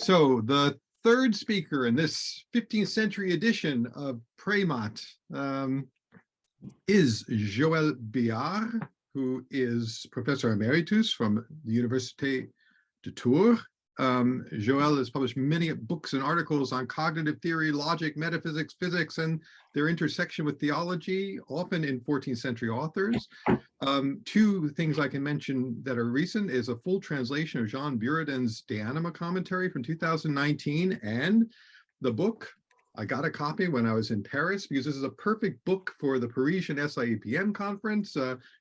So the third speaker in this 15th century edition of PreMaT is Joël Biard, who is Professor Emeritus from the Université de Tours. Joël has published many books and articles on cognitive theory, logic, metaphysics, physics, and their intersection with theology, often in 14th century authors. Two things I can mention that are recent is a full translation of Jean Buridan's De Anima commentary from 2019, and the book, I got a copy when I was in Paris because this is a perfect book for the Parisian SIEPM conference,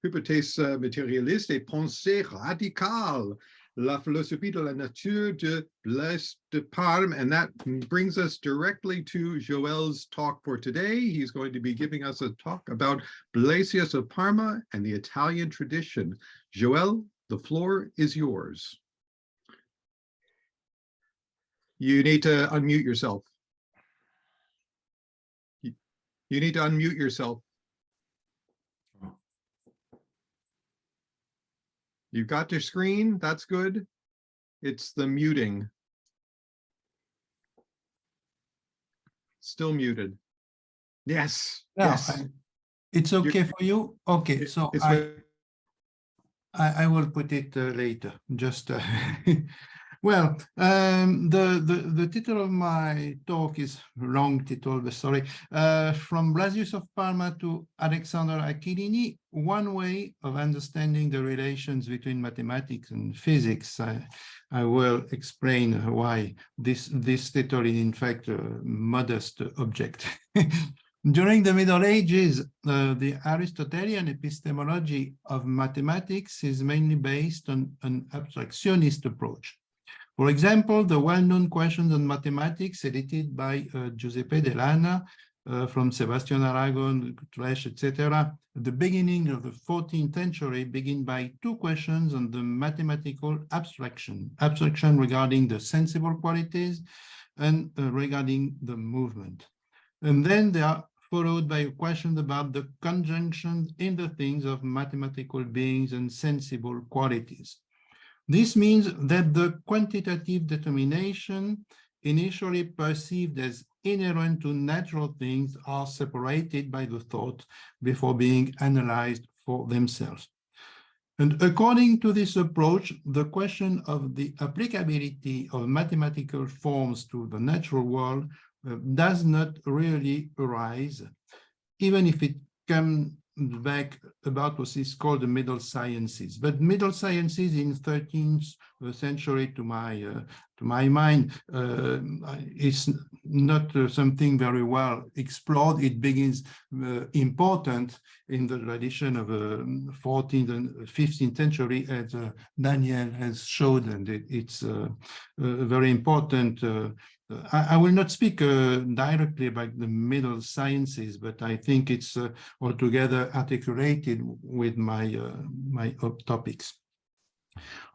Hypothèse matérialiste et pensée radicale, La philosophie de la nature de Blaise de Parma. And that brings us directly to Joël's talk for today. He's going to be giving us a talk about Blasius of Parma and the Italian tradition. Joël, the floor is yours. You need to unmute yourself. You need to unmute yourself. You've got your screen, that's good. It's the muting. Still muted. Yes, Yeah, yes. It's okay for you? Okay, so I will put it later, just well, the title of my talk is long title, but sorry. From Blasius of Parma to Alexander Aquilini, one way of understanding the relations between mathematics and physics. I will explain why this title is in fact a modest object. During the Middle Ages, the Aristotelian epistemology of mathematics is mainly based on an abstractionist approach. For example, the well-known questions on mathematics edited by Giuseppe Dell'Anna from Sebastian Aragon, Trash, etc. At the beginning of the 14th century begin by two questions on the mathematical abstraction regarding the sensible qualities and regarding the movement. And then they are followed by a question about the conjunction in the things of mathematical beings and sensible qualities. This means that the quantitative determination initially perceived as inherent to natural things are separated by the thought before being analyzed for themselves. And according to this approach, the question of the applicability of mathematical forms to the natural world does not really arise, even if it comes back about what is called the Middle Sciences. But Middle Sciences in 13th century, to my mind, is not something very well explored. It begins important in the tradition of 14th and 15th century, as Daniel has showed, and it's very important. I will not speak directly about the Middle Sciences, but I think it's altogether articulated with my topics.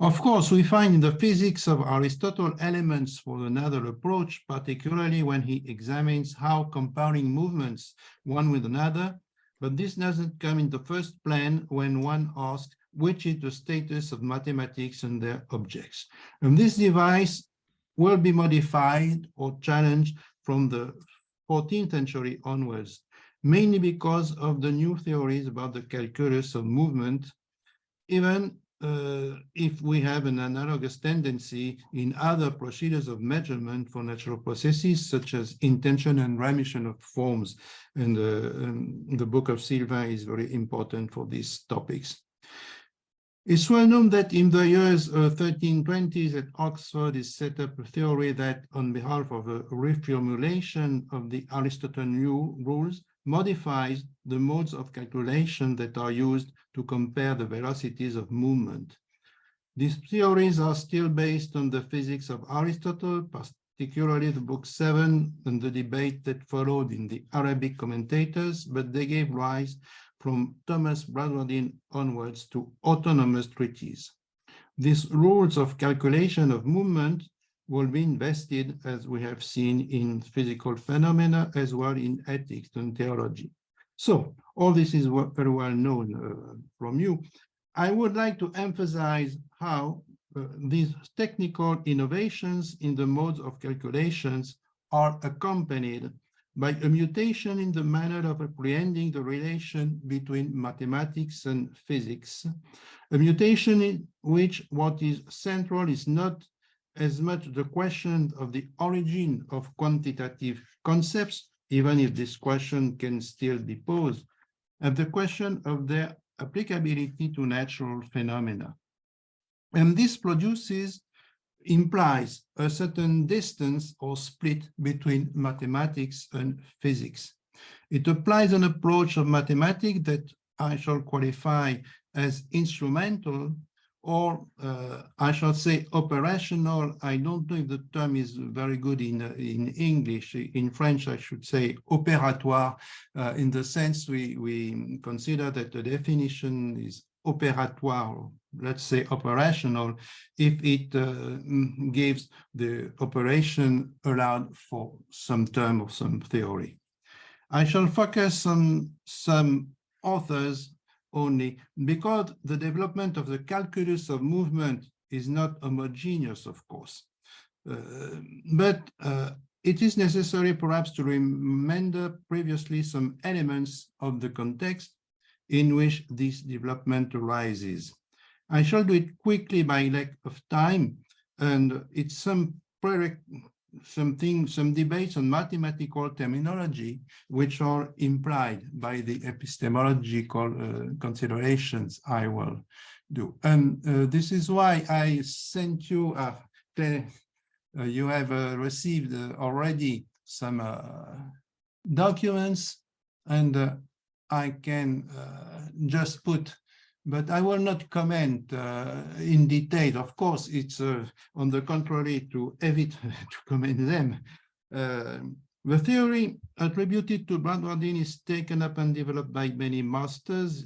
Of course, we find in the physics of Aristotle elements for another approach, particularly when he examines how comparing movements one with another, but this doesn't come in the first plan when one asks which is the status of mathematics and their objects. And this device will be modified or challenged from the 14th century onwards, mainly because of the new theories about the calculus of movement, even if we have an analogous tendency in other procedures of measurement for natural processes, such as intention and remission of forms. And the book of Sylvain is very important for these topics. It's well known that in the years 1320s at Oxford is set up a theory that, on behalf of a reformulation of the Aristotelian rules, modifies the modes of calculation that are used to compare the velocities of movement. These theories are still based on the physics of Aristotle, particularly the book 7 and the debate that followed in the Arabic commentators, but they gave rise from Thomas Bradwardine onwards to autonomous treatises. These rules of calculation of movement will be invested, as we have seen, in physical phenomena as well in ethics and theology. So all this is very well known from you. I would like to emphasize how these technical innovations in the modes of calculations are accompanied by a mutation in the manner of apprehending the relation between mathematics and physics, a mutation in which what is central is not as much the question of the origin of quantitative concepts, even if this question can still be posed, and the question of their applicability to natural phenomena. And this implies a certain distance or split between mathematics and physics. It applies an approach of mathematics that I shall qualify as instrumental, or I shall say operational. I don't know if the term is very good in English. In French, I should say opératoire, in the sense we consider that the definition is opératoire, let's say operational, if it gives the operation allowed for some term or some theory. I shall focus on some authors only, because the development of the calculus of movement is not homogeneous, of course. But it is necessary perhaps to remember previously some elements of the context in which this development arises. I shall do it quickly by lack of time, and it's some debates on mathematical terminology which are implied by the epistemological considerations I will do. And this is why I sent you, you have received already some documents, and I can just put, but I will not comment in detail. Of course, it's on the contrary to evit to comment them. The theory attributed to Premodern is taken up and developed by many masters,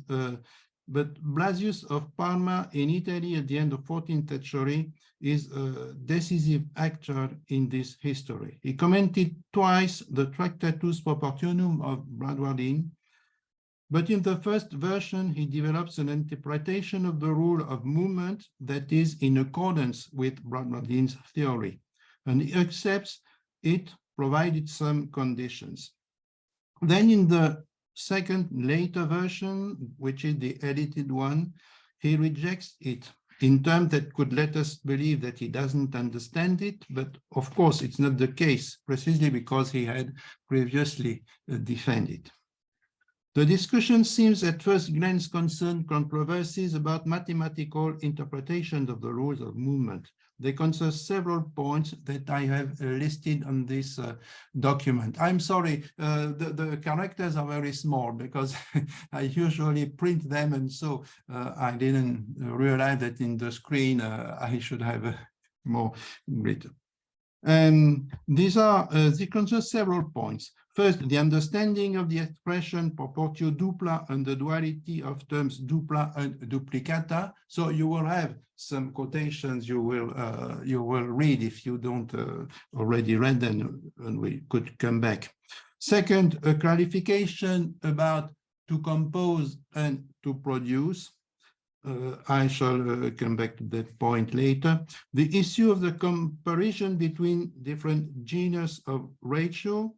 but Blasius of Parma in Italy at the end of 14th century is a decisive actor in this history. He commented twice the Tractatus Proportionum of Premodern, but in the first version, he develops an interpretation of the rule of movement that is in accordance with Premodern's theory, and he accepts it provided some conditions. Then in the second later version, which is the edited one, he rejects it in terms that could let us believe that he doesn't understand it, but of course it's not the case, precisely because he had previously defended. The discussion seems at first glance concern controversies about mathematical interpretations of the rules of movement. They concern several points that I have listed on this document. I'm sorry, the characters are very small because I usually print them, and so I didn't realize that in the screen I should have more written. And these concern several points. First, the understanding of the expression proportio dupla and the duality of terms dupla and duplicata. So you will have some quotations you will read if you don't already read them, and we could come back. Second, a clarification about to compose and to produce. I shall come back to that point later. The issue of the comparison between different genus of ratio.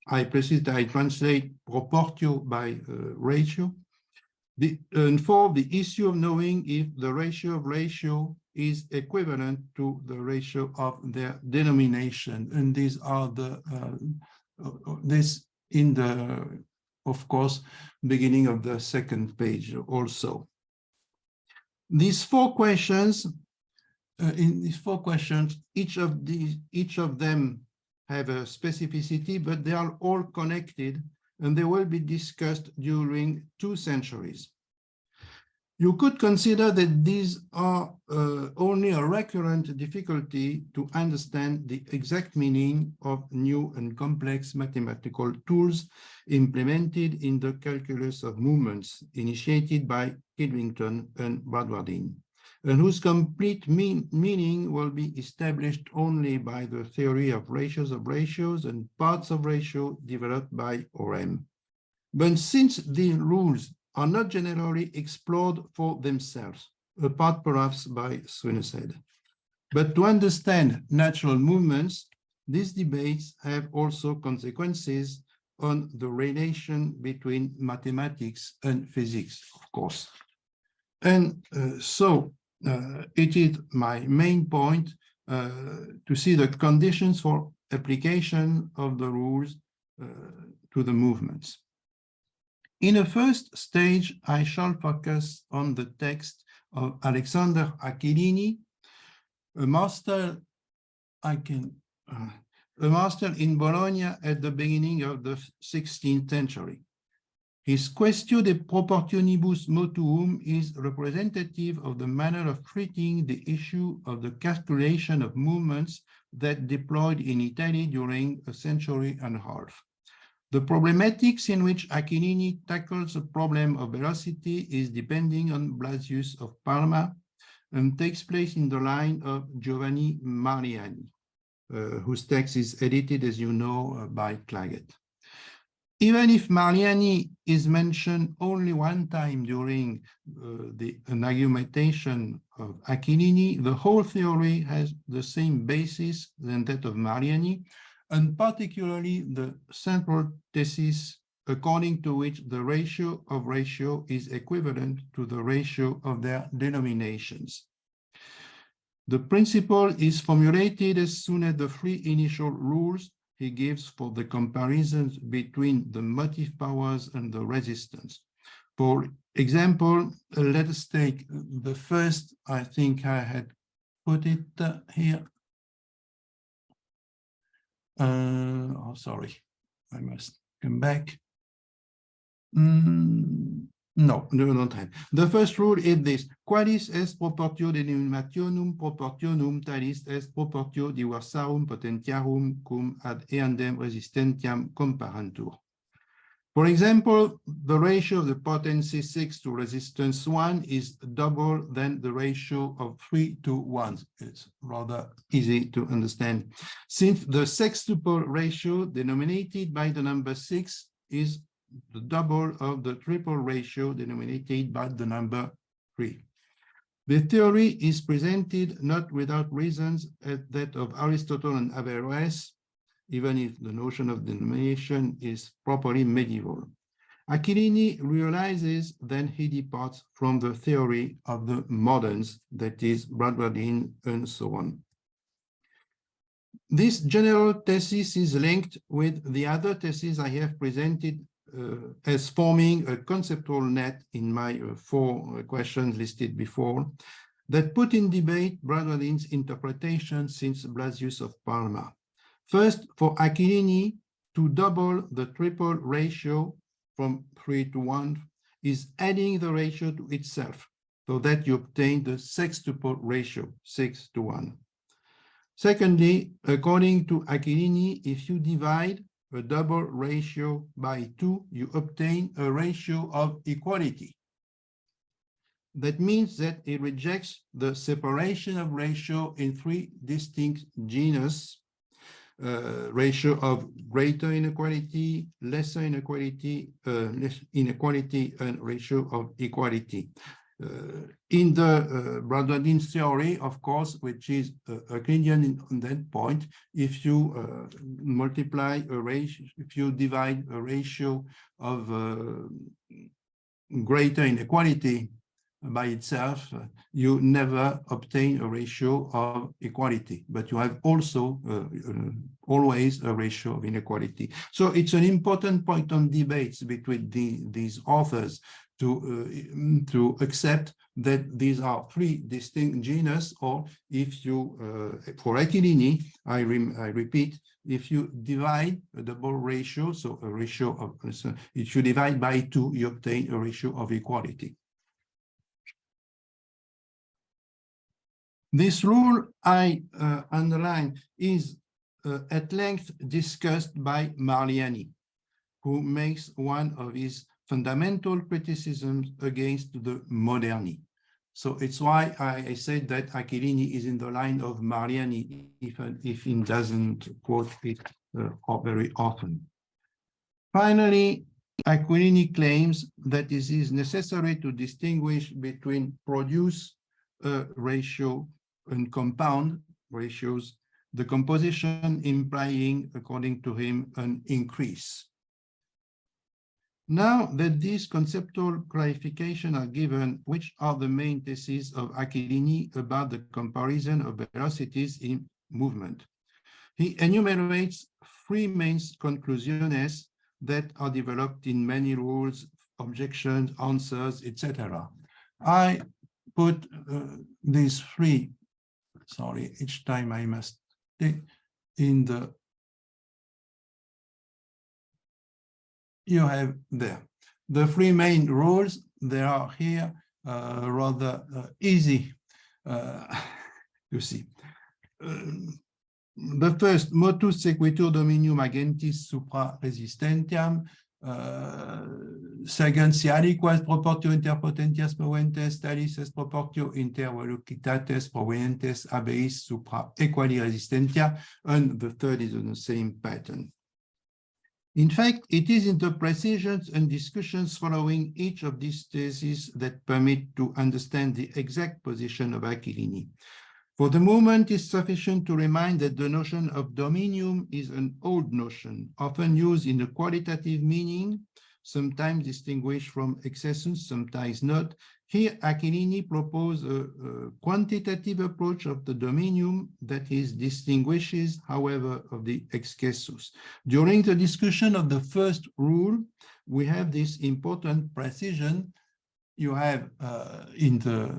I translate proportio by ratio. And four, the issue of knowing if the ratio of ratio is equivalent to the ratio of their denomination. And these are the, this in the, of course, beginning of the second page also. These four questions, in these four questions, each of them have a specificity, but they are all connected, and they will be discussed during 2 centuries. You could consider that these are only a recurrent difficulty to understand the exact meaning of new and complex mathematical tools implemented in the calculus of movements initiated by Kidlington and Premodern, and whose complete meaning will be established only by the theory of ratios and parts of ratio developed by Orem. But since these rules are not generally explored for themselves, apart perhaps by Swinner's. But to understand natural movements, these debates have also consequences on the relation between mathematics and physics, of course. And so it is my main point to see the conditions for application of the rules to the movements. In a first stage, I shall focus on the text of Alexander Aquilini, a master in Bologna at the beginning of the 16th century. His Quaestio de Proportionibus Motuum is representative of the manner of treating the issue of the calculation of movements that deployed in Italy during a century and a half. The problematics in which Aquilini tackles the problem of velocity is depending on Blasius of Parma and takes place in the line of Giovanni Mariani, whose text is edited, as you know, by Clagett. Even if Mariani is mentioned only one time during an argumentation of Aquilini, the whole theory has the same basis than that of Mariani, and particularly the central thesis according to which the ratio of ratio is equivalent to the ratio of their denominations. The principle is formulated as soon as the three initial rules he gives for the comparisons between the motive powers and the resistance. For example, let us take the first, I think I had put it here. Oh, sorry, I must come back. No, don't have. The first rule is this: qualis est proportio denominationum proportionum talis est proportio diversarum potentiarum cum ad eandem resistentiam comparantur. For example, the ratio of the potency 6 to resistance 1 is double than the ratio of 3 to 1. It's rather easy to understand. Since the sextuple ratio denominated by the number 6 is the double of the triple ratio denominated by the number 3. The theory is presented not without reasons as that of Aristotle and Averroes, even if the notion of denomination is properly medieval. Aquilini realizes then he departs from the theory of the moderns, that is, Bradwardine and so on. This general thesis is linked with the other thesis I have presented as forming a conceptual net in my 4 questions listed before, that put in debate Bradwardine's interpretation since Blasius of Parma. First, for Aquilini, to double the triple ratio from 3 to 1 is adding the ratio to itself, so that you obtain the sextuple ratio, 6 to 1. Secondly, according to Aquilini, if you divide a double ratio by 2, you obtain a ratio of equality. That means that it rejects the separation of ratio in 3 distinct genus, ratio of greater inequality, lesser inequality, and ratio of equality. In the Bradwardine theory, of course, which is Euclidean on that point, if you multiply a ratio, if you divide a ratio of greater inequality by itself, you never obtain a ratio of equality, but you have also always a ratio of inequality. So it's an important point on debates between these authors to accept that these are 3 distinct genus, or if you, for Aquilini, I repeat, if you divide a double ratio, so a ratio of, if you divide by 2, you obtain a ratio of equality. This rule I underline is at length discussed by Mariani, who makes one of his fundamental criticisms against the moderni. So it's why I said that Aquilini is in the line of Mariani, if he doesn't quote it very often. Finally, Aquilini claims that it is necessary to distinguish between produce a ratio and compound ratios, the composition implying, according to him, an increase. Now that these conceptual clarifications are given, which are the main theses of Aquilini about the comparison of velocities in movement? He enumerates three main conclusions that are developed in many rules, objections, answers, etc. I put these three, sorry, each time I must take in the, you have there. The three main rules, they are here rather easy to see. The first, motus sequitur dominium agentis supra resistentiam. Second, si aliquas proportio interpotentias moventes, talis est proportio inter velocitates provenientes habeis supra equali resistentia. And the third is on the same pattern. In fact, it is in the precisions and discussions following each of these theses that permit to understand the exact position of Aquilini. For the moment, it's sufficient to remind that the notion of dominium is an old notion, often used in a qualitative meaning, sometimes distinguished from excessus, sometimes not. Here, Aquilini proposed a quantitative approach of the dominium that is distinguishes, however, of the excessus. During the discussion of the first rule, we have this important precision. You have in the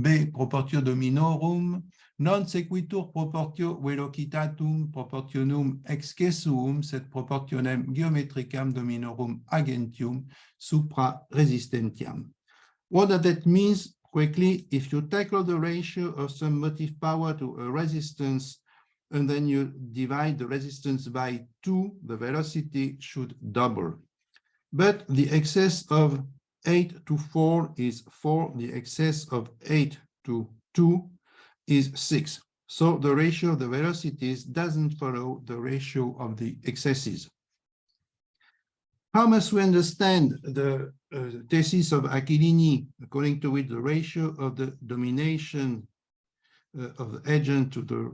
B proportio dominorum, non sequitur proportio velocitatum proportionum excessuum, sed proportionem geometricam dominorum agentium supra resistentiam. What does that mean? Quickly, if you tackle the ratio of some motive power to a resistance, and then you divide the resistance by 2, the velocity should double. But the excess of 8 to 4 is 4, the excess of 8 to 2 is 6. So the ratio of the velocities doesn't follow the ratio of the excesses. How must we understand the thesis of Aquilini, according to which the ratio of the domination of the agent to the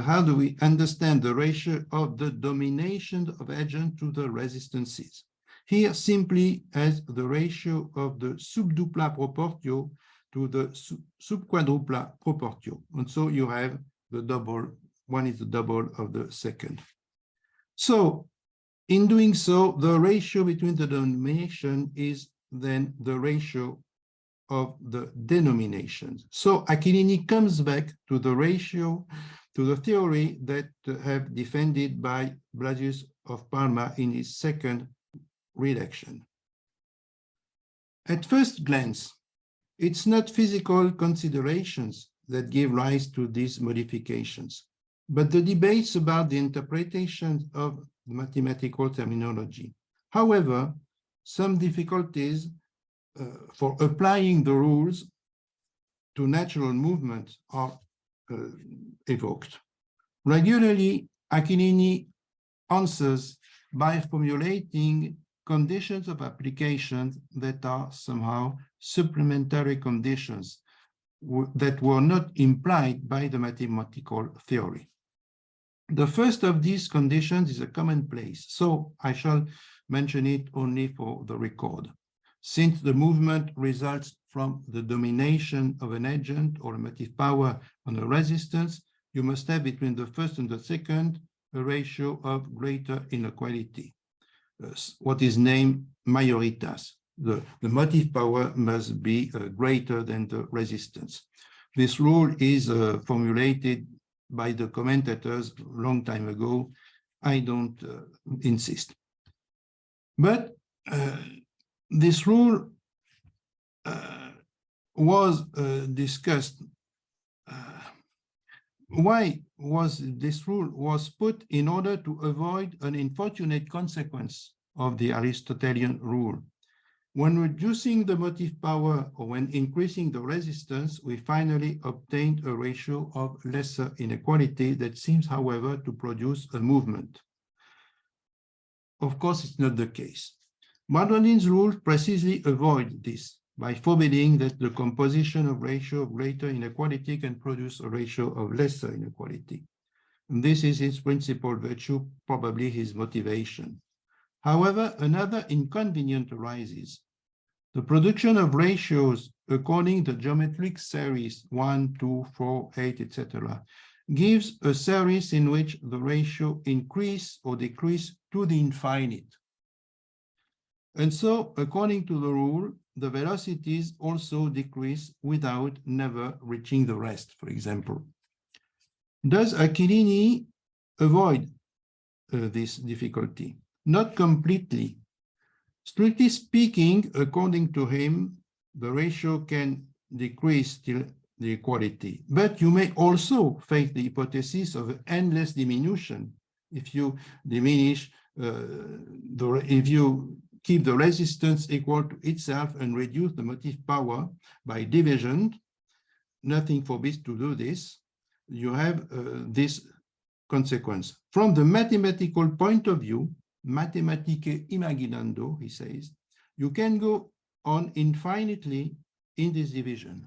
how do we understand the ratio of the domination of agent to the resistances? Here, simply as the ratio of the subdupla proportio to the subquadrupla proportio. And so you have the double, one is the double of the second. So in doing so, the ratio between the domination is then the ratio of the denominations. So Aquilini comes back to the ratio, to the theory that have defended by Blasius of Parma in his second redaction. At first glance, it's not physical considerations that give rise to these modifications, but the debates about the interpretation of mathematical terminology. However, some difficulties for applying the rules to natural movement are evoked. Regularly, Aquilini answers by formulating conditions of application that are somehow supplementary conditions that were not implied by the mathematical theory. The first of these conditions is a commonplace, so I shall mention it only for the record. Since the movement results from the domination of an agent or a motive power on a resistance, you must have between the first and the second a ratio of greater inequality, what is named majoritas. The motive power must be greater than the resistance. This rule is formulated by the commentators a long time ago. I don't insist. But this rule was discussed. Why was this rule was put in order to avoid an unfortunate consequence of the Aristotelian rule. When reducing the motive power or when increasing the resistance, we finally obtained a ratio of lesser inequality that seems, however, to produce a movement. Of course, it's not the case. Premodern's rule precisely avoids this. by forbidding that the composition of ratio of greater inequality can produce a ratio of lesser inequality. And this is his principal virtue, probably his motivation. However, another inconvenience arises. The production of ratios according to geometric series 1, 2, 4, 8, etc. gives a series in which the ratio increase or decrease to the infinite. And so, according to the rule, the velocities also decrease without never reaching the rest, for example. Does Aquilini avoid this difficulty? Not completely. Strictly speaking, according to him, the ratio can decrease till the equality. But you may also face the hypothesis of endless diminution if you diminish, if you keep the resistance equal to itself and reduce the motive power by division. Nothing forbids to do this. You have this consequence. From the mathematical point of view, mathematicae imaginando, he says, you can go on infinitely in this division.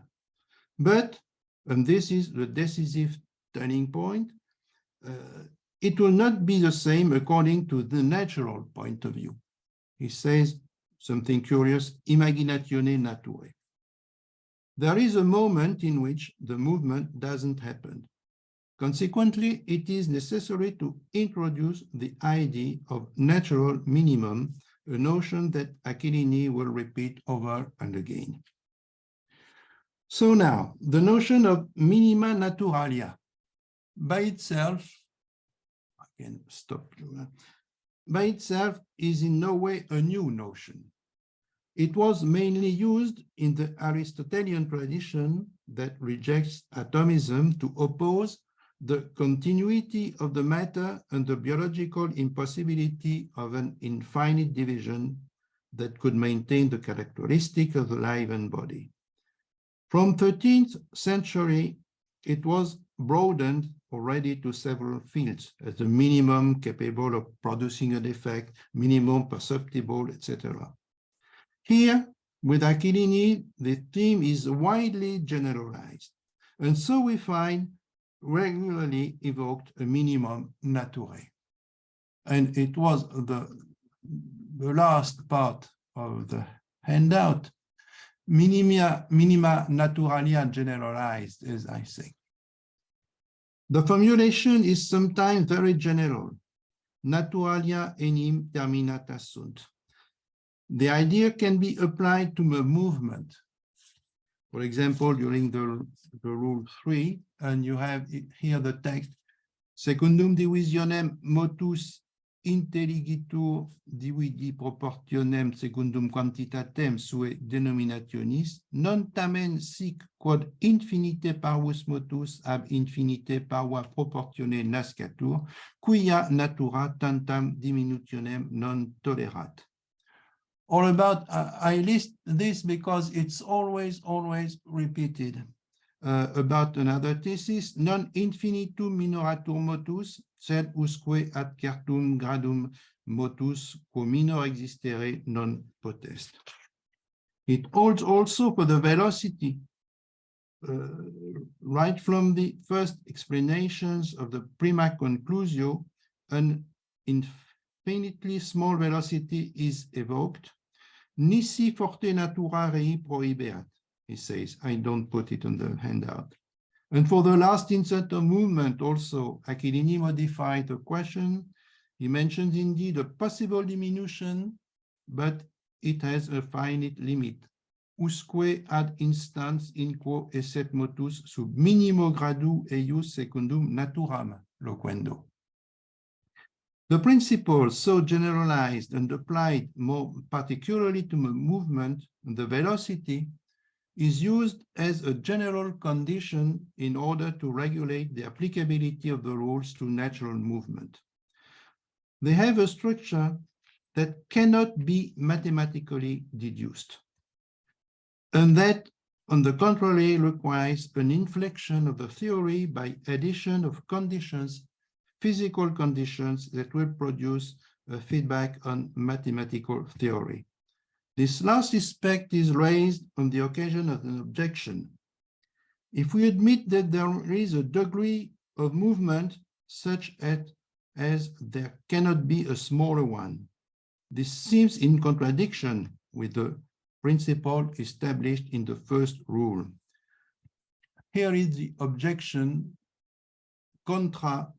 But, and this is the decisive turning point, it will not be the same according to the natural point of view. He says something curious, imaginatione naturae. There is a moment in which the movement doesn't happen. Consequently, it is necessary to introduce the idea of natural minimum, a notion that Aquilini will repeat over and again. So now, the notion of minima naturalia by itself, I can stop, by itself is in no way a new notion. It was mainly used in the Aristotelian tradition that rejects atomism to oppose the continuity of the matter and the biological impossibility of an infinite division that could maintain the characteristic of the life and body. From 13th century, it was broadened already to several fields as the minimum capable of producing an effect, minimum perceptible, etc. Here, with Aquilini, the theme is widely generalized, and so we find regularly evoked a minimum naturae. And it was the last part of the handout, minima naturalia generalized, as I say. The formulation is sometimes very general. Naturalia enim terminata sunt. The idea can be applied to a movement. For example, during the rule 3, and you have here the text, secundum divisionem motus intelligitur dividi proportionem secundum quantitatem sue denominationis, non tamen sic quod infinite parvus motus ab infinite parva proportione nascatur, quia natura tantam diminutionem non tolerat. All about, I list this because it's always repeated. About another thesis, non infinitum minoratur motus, sed usque ad certum gradum motus quo minor existere non potest. It holds also for the velocity. Right from the first explanations of the PreMaT conclusio, an infinitely small velocity is evoked. Nisi forte natura rei prohibeat, he says. I don't put it on the handout. And for the last instant of movement also, Aquilini modified the question. He mentions indeed a possible diminution, but it has a finite limit. Usque ad instans in quo esset motus sub minimo gradu eius secundum naturam loquendo. The principle so generalized and applied more particularly to the movement, the velocity, is used as a general condition in order to regulate the applicability of the rules to natural movement. They have a structure that cannot be mathematically deduced, and that, on the contrary, requires an inflection of the theory by addition of conditions, physical conditions that will produce a feedback on mathematical theory. This last aspect is raised on the occasion of an objection. If we admit that there is a degree of movement such as there cannot be a smaller one, this seems in contradiction with the principle established in the first rule. Here is the objection: contra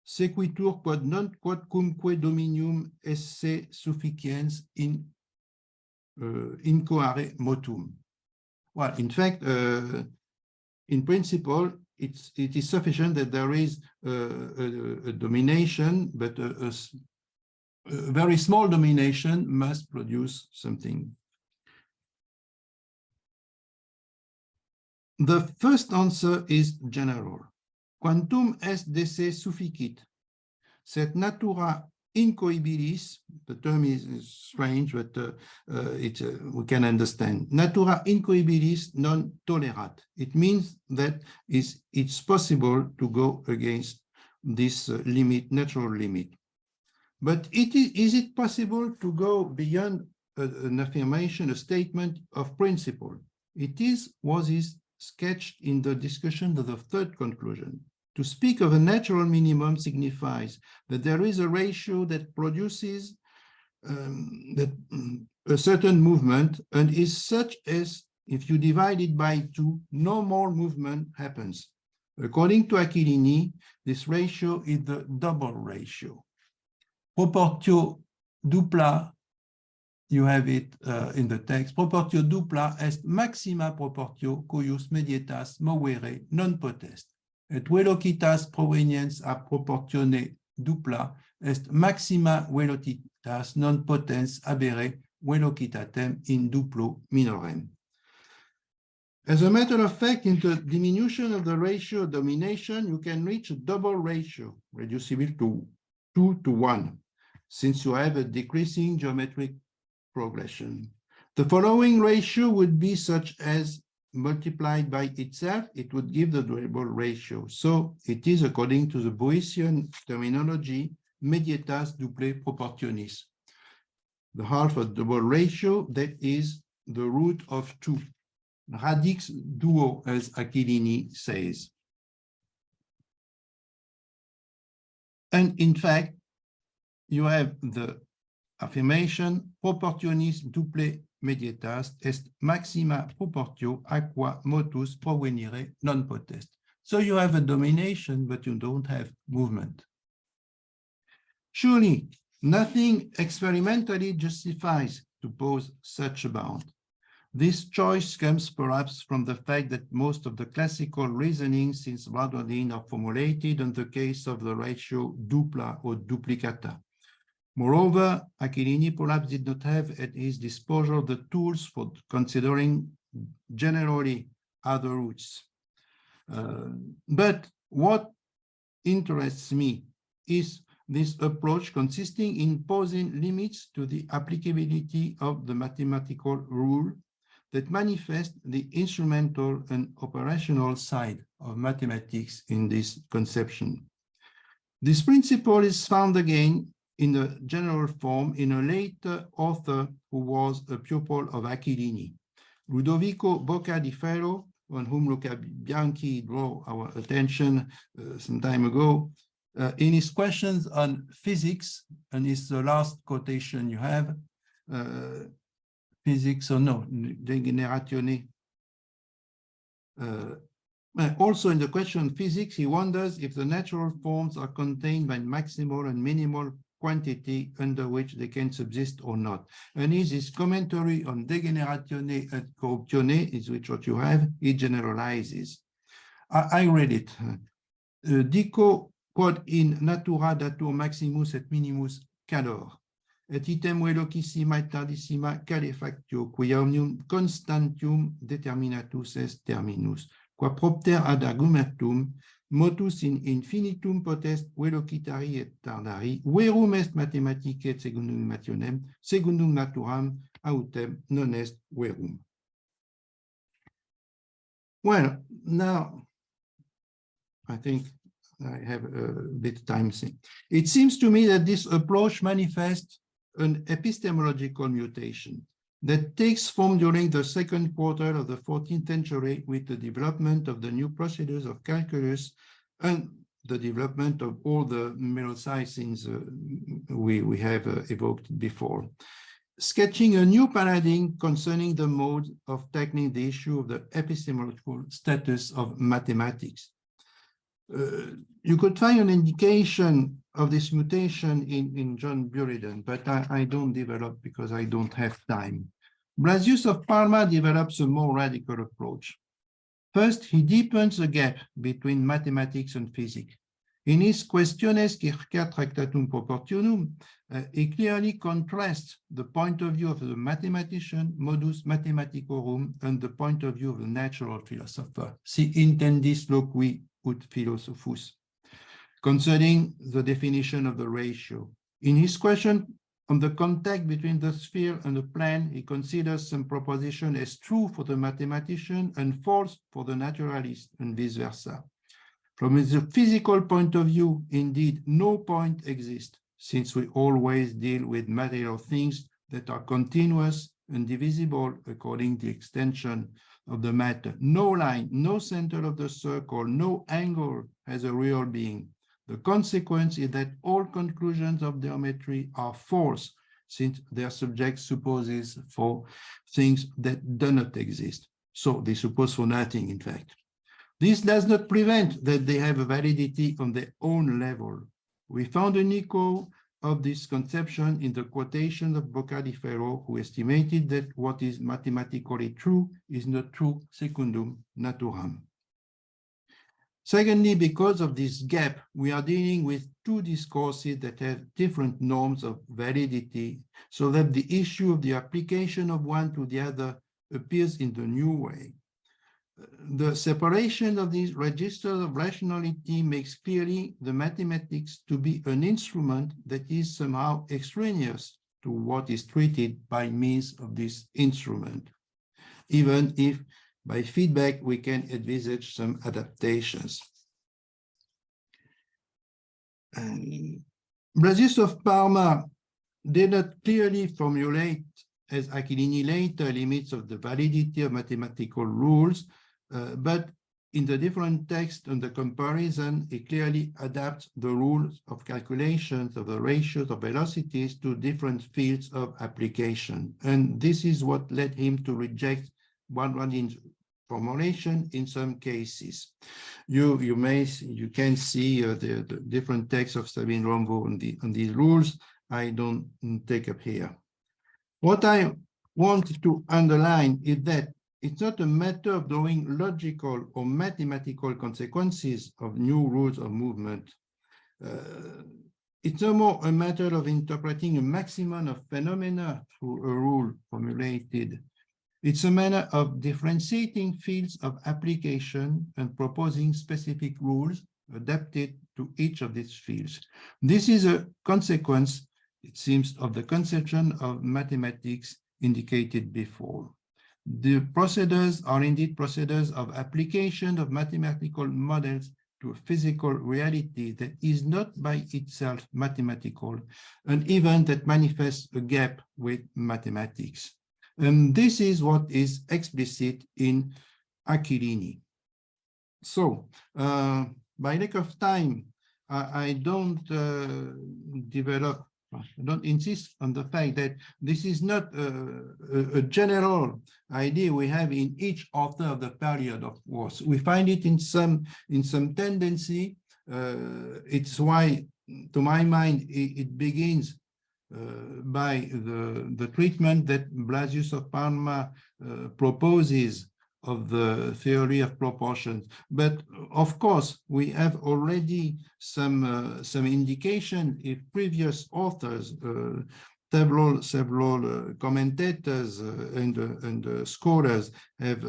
sequitur quod non quodcumque dominium esse sufficiens incoare motum. Well, in fact, in principle, it is sufficient that there is a domination, but a very small domination must produce something. The first answer is general. Quantum est de se sufficit, sed natura incoibilis, the term is strange, but we can understand. Natura incoibilis non tolerat. It means that it's possible to go against this limit, natural limit. But is it possible to go beyond an affirmation, a statement of principle? It was sketched in the discussion of the third conclusion. To speak of a natural minimum signifies that there is a ratio that produces a certain movement and is such as if you divide it by 2, no more movement happens. According to Aquilini, this ratio is the double ratio. Proportio dupla, you have it in the text, proportio dupla est maxima proportio cuius medietas movere non potest. Et velocitas proveniens a proportione dupla est maxima velocitas non potens habere velocitatem in duplo minorem. As a matter of fact, in the diminution of the ratio of domination, you can reach a double ratio, reducible to 2 to 1, since you have a decreasing geometric progression. The following ratio would be such as multiplied by itself, it would give the double ratio. So it is, according to the Boycian terminology, medietas duple proportionis. The half of double ratio, that is the root of 2. Radix duo, as Aquilini says. And in fact, you have the affirmation proportionis duple medietas est maxima proportio aqua motus provenire non potest. So you have a domination, but you don't have movement. Surely, nothing experimentally justifies to pose such a bound. This choice comes perhaps from the fact that most of the classical reasoning since Premodern are formulated in the case of the ratio dupla or duplicata. Moreover, Aquilini perhaps did not have at his disposal the tools for considering generally other routes. But what interests me is this approach consisting in posing limits to the applicability of the mathematical rule that manifest the instrumental and operational side of mathematics in this conception. This principle is found again in a general form in a later author who was a pupil of Aquilini, Ludovico Bocca di Ferro, on whom Luca Bianchi drew our attention some time ago. In his questions on physics, and it's the last quotation you have, physics or no, degeneratione. Also in the question on physics, he wonders if the natural forms are contained by maximal and minimal quantity under which they can subsist or not. And is his commentary on degeneratione et corruptione, is which what you have, he generalizes. I read it. Dico quod in natura datur maximus et minimus calor, et item velocissima et tardissima calefactio, quia omnium constantium determinatus est terminus, qua propter ad argumentum motus in infinitum potest velocitari et tardari, verum est mathematicae et secundum imationem, secundum naturam autem non est verum. Well, now I think I have a bit of time. It seems to me that this approach manifests an epistemological mutation. that takes form during the second quarter of the 14th century with the development of the new procedures of calculus and the development of all the melosizings we have evoked before, sketching a new paradigm concerning the mode of tackling the issue of the epistemological status of mathematics. You could find an indication of this mutation in John Buridan, but I don't develop because I don't have time. Blasius of Parma develops a more radical approach. First, he deepens the gap between mathematics and physics. In his Questiones circa Tractatum Proportionum, he clearly contrasts the point of view of the mathematician, modus mathematicorum, and the point of view of the natural philosopher. Si intendis loqui ut philosophus, concerning the definition of the ratio. In his question on the contact between the sphere and the plane, he considers some proposition as true for the mathematician and false for the naturalist, and vice versa. From the physical point of view, indeed, no point exists, since we always deal with material things that are continuous and divisible according to the extension of the matter. No line, no center of the circle, no angle has a real being. The consequence is that all conclusions of geometry are false, since their subject supposes for things that do not exist. So they suppose for nothing, in fact. This does not prevent that they have a validity on their own level. We found an echo of this conception in the quotation of Boccardifero, who estimated that what is mathematically true is not true secundum naturam. Secondly, because of this gap, we are dealing with two discourses that have different norms of validity, so that the issue of the application of one to the other appears in the new way. The separation of these registers of rationality makes clearly the mathematics to be an instrument that is somehow extraneous to what is treated by means of this instrument, even if by feedback we can envisage some adaptations. Blasius of Parma did not clearly formulate, as Aquilini later, limits of the validity of mathematical rules, but in the different text and the comparison, it clearly adapts the rules of calculations of the ratios of velocities to different fields of application. And this is what led him to reject one formulation in some cases. You can see the different texts of Sabine Rombo on these rules. I don't take up here. What I want to underline is that it's not a matter of drawing logical or mathematical consequences of new rules of movement. It's no more a matter of interpreting a maximum of phenomena through a rule formulated. It's a matter of differentiating fields of application and proposing specific rules adapted to each of these fields. This is a consequence, it seems, of the conception of mathematics indicated before. The procedures are indeed procedures of application of mathematical models to a physical reality that is not by itself mathematical, and even that manifests a gap with mathematics. And this is what is explicit in Aquilini. So, by lack of time, I don't develop, I don't insist on the fact that this is not a general idea we have in each author of the period of course. We find it in some tendency. It's why, to my mind, it begins by the treatment that Blasius of Parma proposes of the theory of proportions. But of course, we have already some indication if previous authors, several commentators and scholars have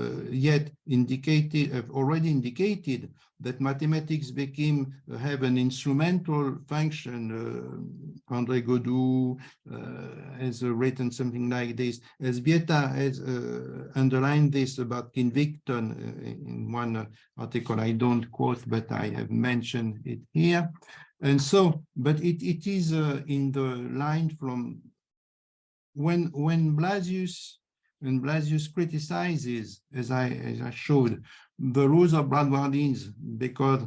already indicated that mathematics have an instrumental function. André Godou has written something like this. Esbieta has underlined this about Invicton in one article I don't quote, but I have mentioned it here. And so, but it is in the line from when Blasius and Blasius criticizes, as I showed, the rules of Bradwardines because,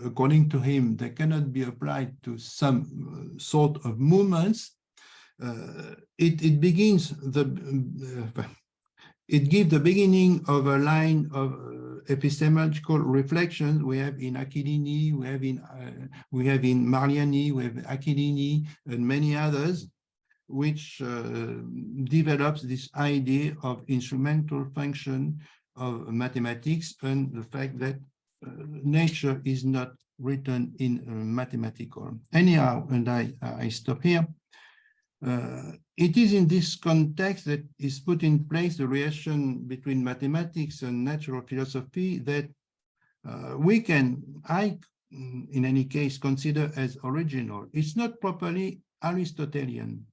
according to him, they cannot be applied to some sort of movements. It begins it gives the beginning of a line of epistemological reflections we have in Aquilini, we have in Mariani, we have Aquilini, and many others, which develops this idea of instrumental function of mathematics and the fact that nature is not written in mathematical. Anyhow, and I stop here. It is in this context that is put in place the relation between mathematics and natural philosophy that I, in any case, consider as original. It's not properly Aristotelian.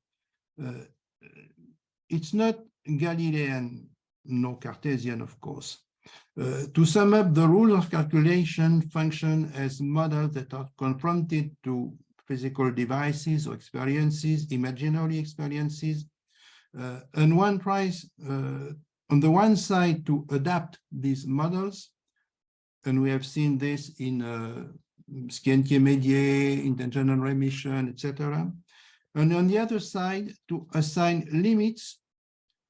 It's not Galilean, nor Cartesian, of course. To sum up, the rules of calculation function as models that are confronted to physical devices or experiences, imaginary experiences, and one tries, on the one side, to adapt these models, and we have seen this in Scientiae, intentional remission, etc. And on the other side, to assign limits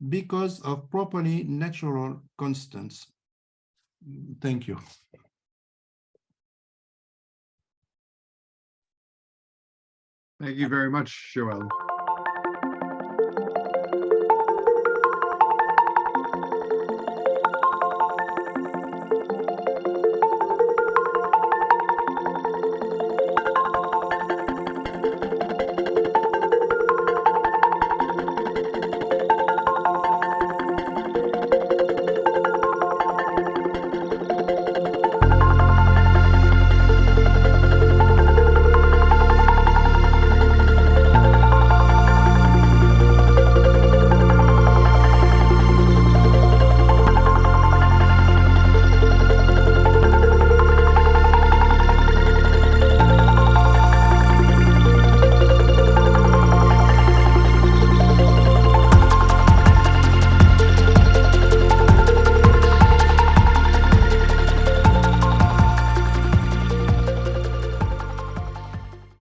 because of properly natural constants. Thank you. Thank you very much, Joël.